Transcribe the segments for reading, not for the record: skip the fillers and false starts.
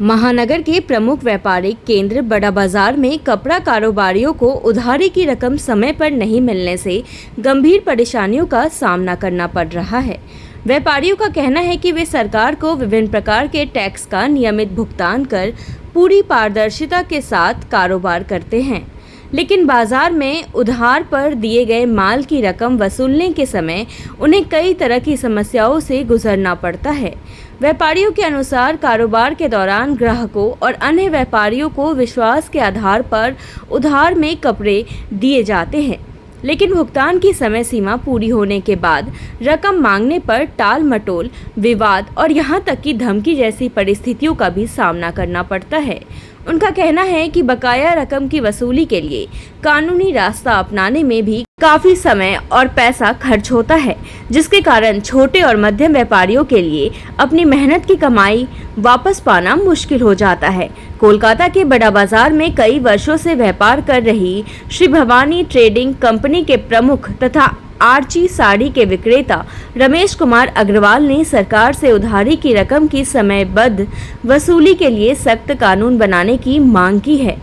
महानगर के प्रमुख व्यापारिक केंद्र बड़ा बाजार में कपड़ा कारोबारियों को उधारी की रकम समय पर नहीं मिलने से गंभीर परेशानियों का सामना करना पड़ रहा है। व्यापारियों का कहना है कि वे सरकार को विभिन्न प्रकार के टैक्स का नियमित भुगतान कर पूरी पारदर्शिता के साथ कारोबार करते हैं, लेकिन बाजार में उधार पर दिए गए माल की रकम वसूलने के समय उन्हें कई तरह की समस्याओं से गुजरना पड़ता है। व्यापारियों के अनुसार कारोबार के दौरान ग्राहकों और अन्य व्यापारियों को विश्वास के आधार पर उधार में कपड़े दिए जाते हैं, लेकिन भुगतान की समय सीमा पूरी होने के बाद रकम मांगने पर टाल मटोल, विवाद और यहां तक कि धमकी जैसी परिस्थितियों का भी सामना करना पड़ता है। उनका कहना है कि बकाया रकम की वसूली के लिए कानूनी रास्ता अपनाने में भी काफी समय और पैसा खर्च होता है, जिसके कारण छोटे और मध्यम व्यापारियों के लिए अपनी मेहनत की कमाई वापस पाना मुश्किल हो जाता है। कोलकाता के बड़ा बाजार में कई वर्षों से व्यापार कर रही श्री भवानी ट्रेडिंग कंपनी के प्रमुख तथा आर्ची साड़ी के विक्रेता रमेश कुमार अग्रवाल ने सरकार से उधारी की रकम की समयबद्ध वसूली के लिए सख्त कानून बनाने की मांग की है।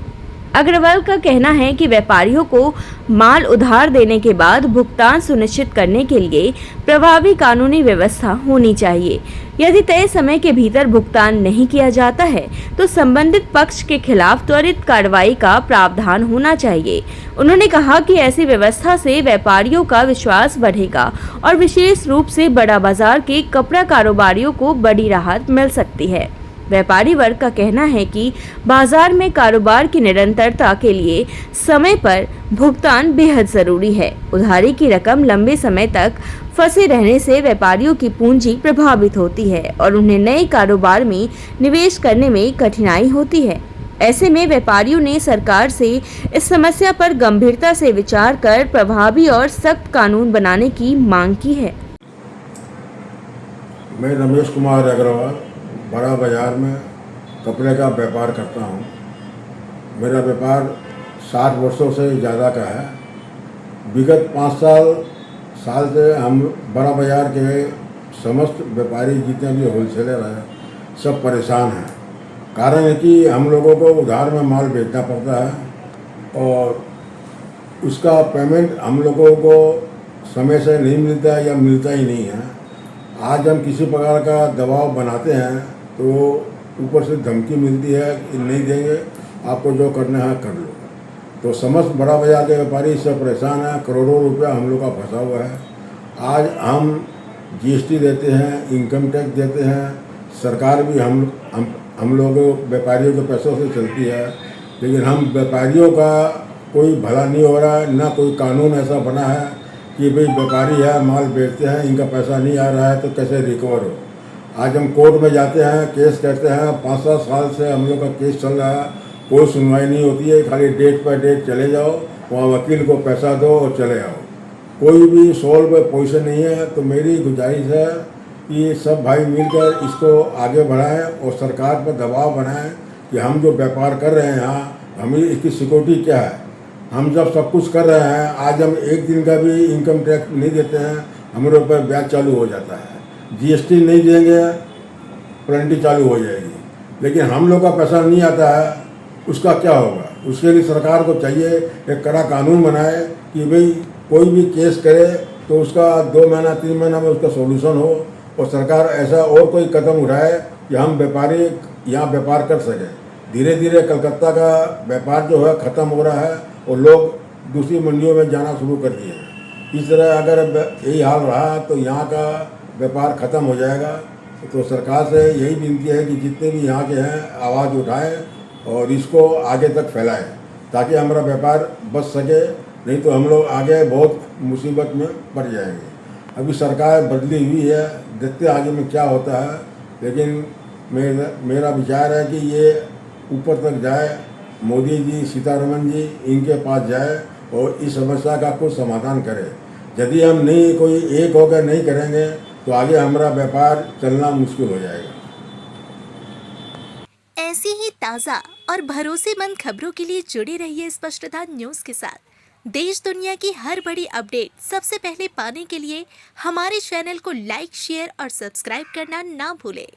अग्रवाल का कहना है कि व्यापारियों को माल उधार देने के बाद भुगतान सुनिश्चित करने के लिए प्रभावी कानूनी व्यवस्था होनी चाहिए। यदि तय समय के भीतर भुगतान नहीं किया जाता है तो संबंधित पक्ष के खिलाफ त्वरित कार्रवाई का प्रावधान होना चाहिए। उन्होंने कहा कि ऐसी व्यवस्था से व्यापारियों का विश्वास बढ़ेगा और विशेष रूप से बड़ा बाजार के कपड़ा कारोबारियों को बड़ी राहत मिल सकती है। व्यापारी वर्ग का कहना है कि बाजार में कारोबार की निरंतरता के लिए समय पर भुगतान बेहद जरूरी है। उधारी की रकम लंबे समय तक फंसे रहने से व्यापारियों की पूंजी प्रभावित होती है और उन्हें नए कारोबार में निवेश करने में कठिनाई होती है। ऐसे में व्यापारियों ने सरकार से इस समस्या पर गंभीरता से विचार कर प्रभावी और सख्त कानून बनाने की मांग की है। मैं रमेश कुमार अग्रवाल बड़ा बाज़ार में कपड़े का व्यापार करता हूँ। मेरा व्यापार 60 वर्षों से ज़्यादा का है। विगत 5 साल से हम बड़ा बाज़ार के समस्त व्यापारी जितने भी होलसेलर हैं सब परेशान हैं। कारण है कि हम लोगों को उधार में माल बेचना पड़ता है और उसका पेमेंट हम लोगों को समय से नहीं मिलता है या मिलता ही नहीं है। आज हम किसी प्रकार का दबाव बनाते हैं तो ऊपर से धमकी मिलती है कि नहीं देंगे, आपको जो करना है कर लो। तो समस्त बड़ा बाजार के व्यापारी इससे परेशान हैं। करोड़ों रुपया हम लोग का फंसा हुआ है। आज हम जीएसटी देते हैं, इनकम टैक्स देते हैं, सरकार भी हम लोग व्यापारियों के पैसों से चलती है, लेकिन हम व्यापारियों का कोई भला नहीं हो रहा है। ना कोई कानून ऐसा बना है कि भाई व्यापारी है, माल बेचते हैं, इनका पैसा नहीं आ रहा है तो कैसे रिकवर हो। आज हम कोर्ट में जाते हैं, केस करते हैं। 5-7 साल से हम लोग का केस चल रहा है, कोई सुनवाई नहीं होती है। खाली डेट पर डेट चले जाओ, वहाँ वकील को पैसा दो और चले आओ, कोई भी सॉल्व पोजीशन नहीं है। तो मेरी गुजारिश है कि सब भाई मिलकर इसको आगे बढ़ाएं और सरकार पर दबाव बनाएं कि हम जो व्यापार कर रहे हैं यहाँ, हमें इसकी सिक्योरिटी क्या है। हम जब सब कुछ कर रहे हैं, आज हम एक दिन का भी इनकम टैक्स नहीं देते हैं, हमारे ऊपर ब्याज चालू हो जाता है। जीएसटी नहीं देंगे, पेनल्टी चालू हो जाएगी, लेकिन हम लोग का पैसा नहीं आता है, उसका क्या होगा। उसके लिए सरकार को चाहिए एक कड़ा कानून बनाए कि भाई कोई भी केस करे तो उसका 2 महीना 3 महीना में उसका सॉल्यूशन हो और सरकार ऐसा और कोई कदम उठाए कि हम व्यापारी यहाँ व्यापार कर सकें। धीरे धीरे कलकत्ता का व्यापार जो है ख़त्म हो रहा है और लोग दूसरी मंडियों में जाना शुरू कर दिए हैं। इस तरह अगर यही हाल रहा तो यहाँ का व्यापार ख़त्म हो जाएगा। तो सरकार से यही विनती है कि जितने भी यहाँ के हैं आवाज़ उठाएं और इसको आगे तक फैलाएं ताकि हमारा व्यापार बच सके, नहीं तो हम लोग आगे बहुत मुसीबत में पड़ जाएंगे। अभी सरकार बदली हुई है, देखते आगे में क्या होता है, लेकिन मेरा विचार है कि ये ऊपर तक जाए, मोदी जी, सीतारमण जी इनके पास जाए और इस समस्या का कुछ समाधान करे। यदि हम नहीं कोई एक होकर नहीं करेंगे तो आगे हमारा व्यापार चलना मुश्किल हो जाएगा। ऐसी ही ताज़ा और भरोसेमंद खबरों के लिए जुड़े रहिए स्पष्टता न्यूज़ के साथ। देश दुनिया की हर बड़ी अपडेट सबसे पहले पाने के लिए हमारे चैनल को लाइक, शेयर और सब्सक्राइब करना ना भूलें।